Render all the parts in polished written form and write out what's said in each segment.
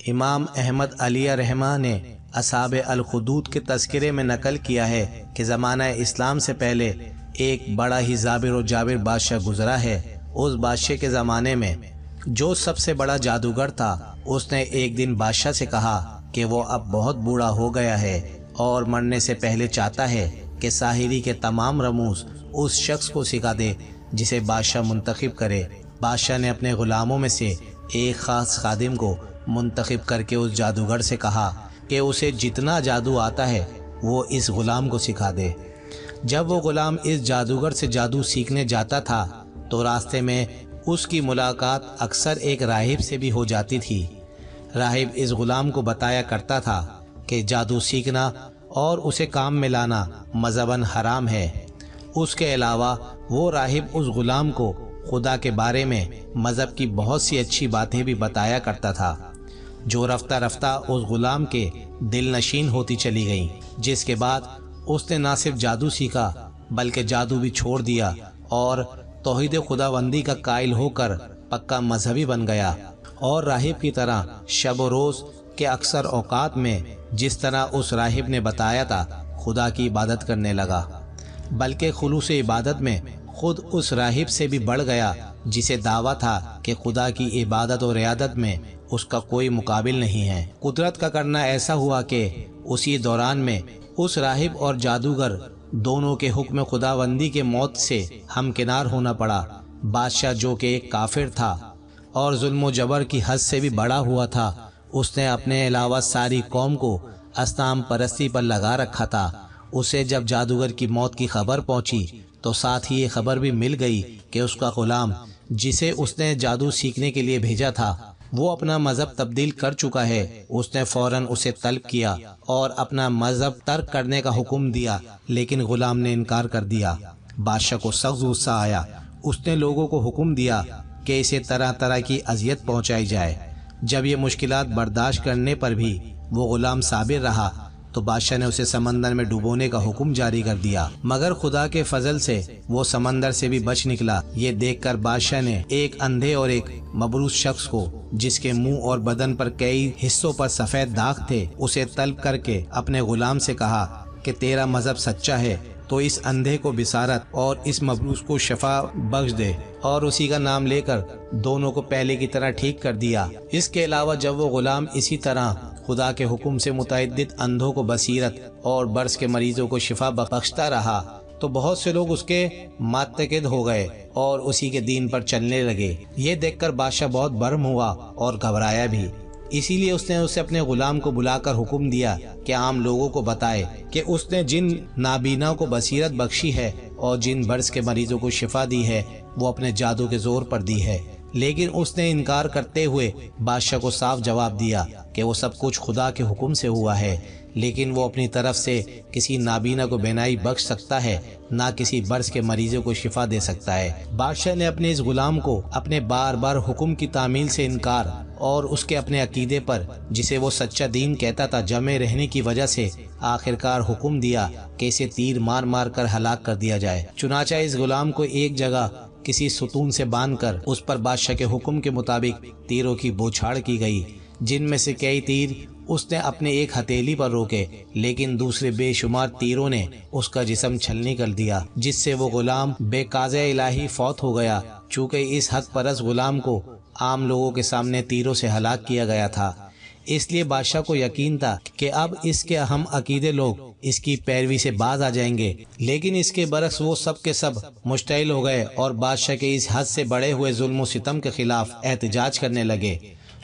امام احمد علیہ رحمہ نے اصحاب الخدود کے تذکرے میں نقل کیا ہے کہ زمانہ اسلام سے پہلے ایک بڑا ہی جابر و جابر بادشاہ گزرا ہے۔ اس بادشاہ کے زمانے میں جو سب سے بڑا جادوگر تھا، اس نے ایک دن بادشاہ سے کہا کہ وہ اب بہت بوڑھا ہو گیا ہے اور مرنے سے پہلے چاہتا ہے کہ ساحری کے تمام رموز اس شخص کو سکھا دے جسے بادشاہ منتخب کرے۔ بادشاہ نے اپنے غلاموں میں سے ایک خاص خادم کو منتخب کر کے اس جادوگر سے کہا کہ اسے جتنا جادو آتا ہے وہ اس غلام کو سکھا دے۔ جب وہ غلام اس جادوگر سے جادو سیکھنے جاتا تھا تو راستے میں اس کی ملاقات اکثر ایک راہب سے بھی ہو جاتی تھی۔ راہب اس غلام کو بتایا کرتا تھا کہ جادو سیکھنا اور اسے کام میں لانا مذہباً حرام ہے۔ اس کے علاوہ وہ راہب اس غلام کو خدا کے بارے میں مذہب کی بہت سی اچھی باتیں بھی بتایا کرتا تھا، جو رفتہ رفتہ اس غلام کے دل نشین ہوتی چلی گئیں، جس کے بعد اس نے نہ صرف جادو سیکھا بلکہ جادو بھی چھوڑ دیا اور توحید خداوندی کا قائل ہو کر پکا مذہبی بن گیا، اور راہب کی طرح شب و روز کے اکثر اوقات میں جس طرح اس راہب نے بتایا تھا خدا کی عبادت کرنے لگا، بلکہ خلوص عبادت میں خود اس راہب سے بھی بڑھ گیا جسے دعویٰ تھا کہ خدا کی عبادت اور عیادت میں اس کا کوئی مقابل نہیں ہے۔ قدرت کا کرنا ایسا ہوا کہ اسی دوران میں اس راہب اور جادوگر دونوں کے حکم خداوندی کے موت سے ہمکنار ہونا پڑا۔ بادشاہ جو کہ ایک کافر تھا اور ظلم و جبر کی حد سے بھی بڑا ہوا تھا، اس نے اپنے علاوہ ساری قوم کو اصنام پرستی پر لگا رکھا تھا۔ اسے جب جادوگر کی موت کی خبر پہنچی تو ساتھ ہی یہ خبر بھی مل گئی کہ اس کا غلام جسے اس نے جادو سیکھنے کے لیے بھیجا تھا وہ اپنا مذہب تبدیل کر چکا ہے۔ اس نے فوراً اسے طلب کیا اور اپنا مذہب ترک کرنے کا حکم دیا، لیکن غلام نے انکار کر دیا۔ بادشاہ کو سخت غصہ آیا۔ اس نے لوگوں کو حکم دیا کہ اسے طرح طرح کی اذیت پہنچائی جائے۔ جب یہ مشکلات برداشت کرنے پر بھی وہ غلام صابر رہا تو بادشاہ نے اسے سمندر میں ڈبونے کا حکم جاری کر دیا، مگر خدا کے فضل سے وہ سمندر سے بھی بچ نکلا۔ یہ دیکھ کر بادشاہ نے ایک اندھے اور ایک مبروس شخص کو، جس کے منہ اور بدن پر کئی حصوں پر سفید داغ تھے، اسے طلب کر کے اپنے غلام سے کہا کہ تیرا مذہب سچا ہے تو اس اندھے کو بصارت اور اس مبروس کو شفا بخش دے، اور اسی کا نام لے کر دونوں کو پہلے کی طرح ٹھیک کر دیا۔ اس کے علاوہ جب وہ غلام اسی طرح خدا کے حکم سے متعدد اندھوں کو بصیرت اور برس کے مریضوں کو شفا بخشتا رہا تو بہت سے لوگ اس کے ماتقد ہو گئے اور اسی کے دین پر چلنے لگے۔ یہ دیکھ کر بادشاہ بہت برہم ہوا اور گھبرایا بھی، اسی لیے اس نے اسے اپنے غلام کو بلا کر حکم دیا کہ عام لوگوں کو بتائے کہ اس نے جن نابینا کو بصیرت بخشی ہے اور جن برس کے مریضوں کو شفا دی ہے وہ اپنے جادو کے زور پر دی ہے۔ لیکن اس نے انکار کرتے ہوئے بادشاہ کو صاف جواب دیا کہ وہ سب کچھ خدا کے حکم سے ہوا ہے، لیکن وہ اپنی طرف سے کسی نابینا کو بینائی بخش سکتا ہے، نہ کسی برس کے مریضوں کو شفا دے سکتا ہے۔ بادشاہ نے اپنے اس غلام کو اپنے بار بار حکم کی تعمیل سے انکار اور اس کے اپنے عقیدے پر جسے وہ سچا دین کہتا تھا جمے رہنے کی وجہ سے آخرکار حکم دیا کہ اسے تیر مار مار کر ہلاک کر دیا جائے۔ چنانچہ اس غلام کو ایک جگہ کسی ستون سے باندھ کر اس پر بادشاہ کے حکم کے مطابق تیروں کی بوچھاڑ کی گئی، جن میں سے کئی تیر اس نے اپنے ایک ہتھیلی پر روکے، لیکن دوسرے بے شمار تیروں نے اس کا جسم چھلنی کر دیا، جس سے وہ غلام بے قاضِ الہی فوت ہو گیا۔ چونکہ اس حق پرست غلام کو عام لوگوں کے سامنے تیروں سے ہلاک کیا گیا تھا، اس لیے بادشاہ کو یقین تھا کہ اب اس کے اہم عقیدے لوگ اس کی پیروی سے باز آ جائیں گے، لیکن اس کے برعکس وہ سب کے سب مشتعل ہو گئے اور بادشاہ کے اس حد سے بڑے ہوئے ظلم و ستم کے خلاف احتجاج کرنے لگے۔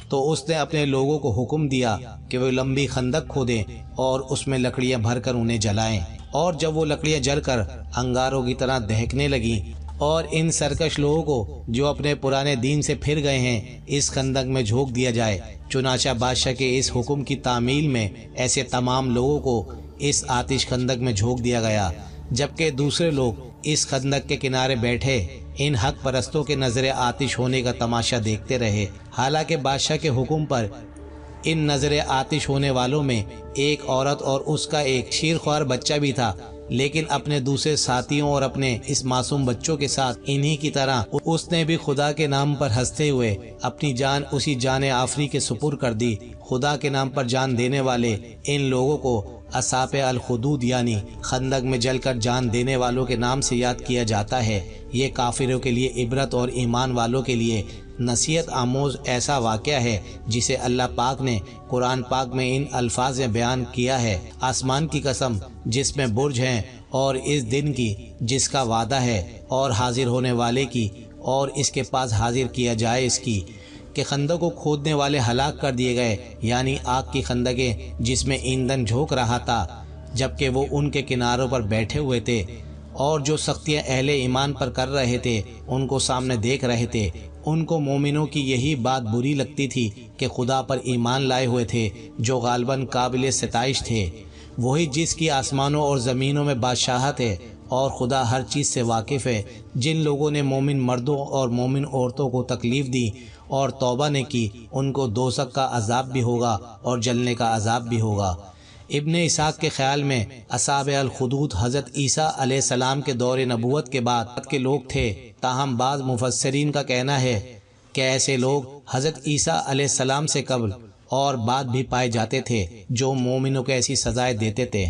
تو اس نے اپنے لوگوں کو حکم دیا کہ وہ لمبی خندق کھودیں اور اس میں لکڑیاں بھر کر انہیں جلائیں، اور جب وہ لکڑیاں جل کر انگاروں کی طرح دہکنے لگیں اور ان سرکش لوگوں کو جو اپنے پرانے دین سے پھر گئے ہیں اس خندق میں جھونک دیا جائے۔ چنانچہ بادشاہ کے اس حکم کی تعمیل میں ایسے تمام لوگوں کو اس آتش خندق میں جھونک دیا گیا، جبکہ دوسرے لوگ اس خندق کے کنارے بیٹھے ان حق پرستوں کے نظر آتش ہونے کا تماشا دیکھتے رہے۔ حالانکہ بادشاہ کے حکم پر ان نظر آتش ہونے والوں میں ایک عورت اور اس کا ایک شیرخوار بچہ بھی تھا، لیکن اپنے دوسرے ساتھیوں اور اپنے اس معصوم بچوں کے ساتھ انہی کی طرح اس نے بھی خدا کے نام پر ہنستے ہوئے اپنی جان اسی جان آفری کے سپرد کر دی۔ خدا کے نام پر جان دینے والے ان لوگوں کو اصحاب الخدود یعنی خندق میں جل کر جان دینے والوں کے نام سے یاد کیا جاتا ہے۔ یہ کافروں کے لیے عبرت اور ایمان والوں کے لیے نصیحت آموز ایسا واقعہ ہے جسے اللہ پاک نے قرآن پاک میں ان الفاظ میں بیان کیا ہے: آسمان کی قسم جس میں برج ہیں، اور اس دن کی جس کا وعدہ ہے، اور حاضر ہونے والے کی اور اس کے پاس حاضر کیا جائے اس کی، کہ خندق کو کھودنے والے ہلاک کر دیے گئے، یعنی آگ کی خندقیں جس میں ایندھن جھونک رہا تھا جبکہ وہ ان کے کناروں پر بیٹھے ہوئے تھے، اور جو سختیاں اہل ایمان پر کر رہے تھے ان کو سامنے دیکھ رہے تھے۔ ان کو مومنوں کی یہی بات بری لگتی تھی کہ خدا پر ایمان لائے ہوئے تھے جو غالباً قابل ستائش تھے، وہی جس کی آسمانوں اور زمینوں میں بادشاہت ہے، اور خدا ہر چیز سے واقف ہے۔ جن لوگوں نے مومن مردوں اور مومن عورتوں کو تکلیف دی اور توبہ نے کی، ان کو دوزخ کا عذاب بھی ہوگا اور جلنے کا عذاب بھی ہوگا۔ ابن اسحاق کے خیال میں اصحاب الخدود حضرت عیسیٰ علیہ السلام کے دور نبوت کے بعد کے لوگ تھے، تاہم بعض مفسرین کا کہنا ہے کہ ایسے لوگ حضرت عیسیٰ علیہ السلام سے قبل اور بعد بھی پائے جاتے تھے جو مومنوں کو ایسی سزائیں دیتے تھے۔